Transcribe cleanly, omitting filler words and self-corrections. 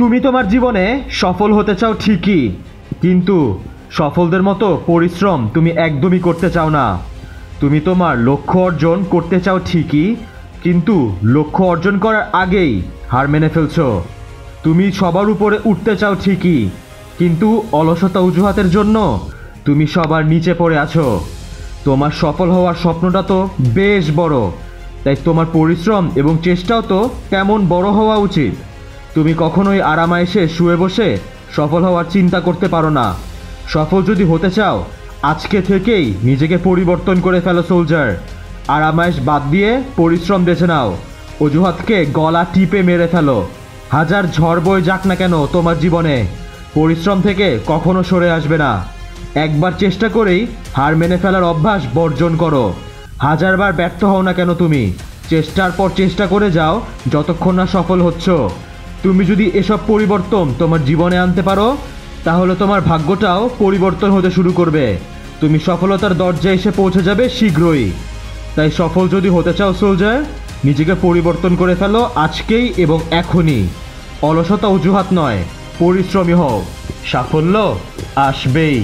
তুমি তোমার জীবনে সফল হতে চাও ঠিকই, কিন্তু সফলদের মতো পরিশ্রম তুমি একদমই করতে চাও না। তুমি তোমার লক্ষ্য অর্জন করতে চাও ঠিকই, কিন্তু লক্ষ্য অর্জন করার আগেই হার মেনে ফেলছো। তুমি সবার উপরে উঠতে চাও ঠিকই, কিন্তু অলসতা অজুহাতের জন্য তুমি সবার নিচে পড়ে আছো। তোমার সফল হওয়ার স্বপ্নটা তো বেশ বড়, তাই তোমার পরিশ্রম এবং চেষ্টাও তো তেমন বড় হওয়া উচিত। তুমি কখনোই আরামায়েশে শুয়ে বসে সফল হওয়ার চিন্তা করতে পারো না। সফল যদি হতে চাও, আজকে থেকেই নিজেকে পরিবর্তন করে ফেলো সোলজার। আরামায়েশ বাদ দিয়ে পরিশ্রম বেছে নাও, অজুহাতকে গলা টিপে মেরে ফেলো। হাজার ঝড় বয়ে যাক না কেন তোমার জীবনে, পরিশ্রম থেকে কখনো সরে আসবে না। একবার চেষ্টা করেই হার মেনে ফেলার অভ্যাস বর্জন করো। হাজারবার ব্যর্থ হও না কেন তুমি, চেষ্টার পর চেষ্টা করে যাও যতক্ষণ না সফল হচ্ছ। তুমি যদি এসব পরিবর্তন তোমার জীবনে আনতে পারো, তাহলে তোমার ভাগ্যটাও পরিবর্তন হতে শুরু করবে। তুমি সফলতার দরজায় এসে পৌঁছে যাবে শীঘ্রই। তাই সফল যদি হতে চাও সোলজার, নিজেকে পরিবর্তন করে ফেলো আজকেই এবং এখনই। অলসতা অজুহাত নয়, পরিশ্রমী হও, সাফল্য আসবেই।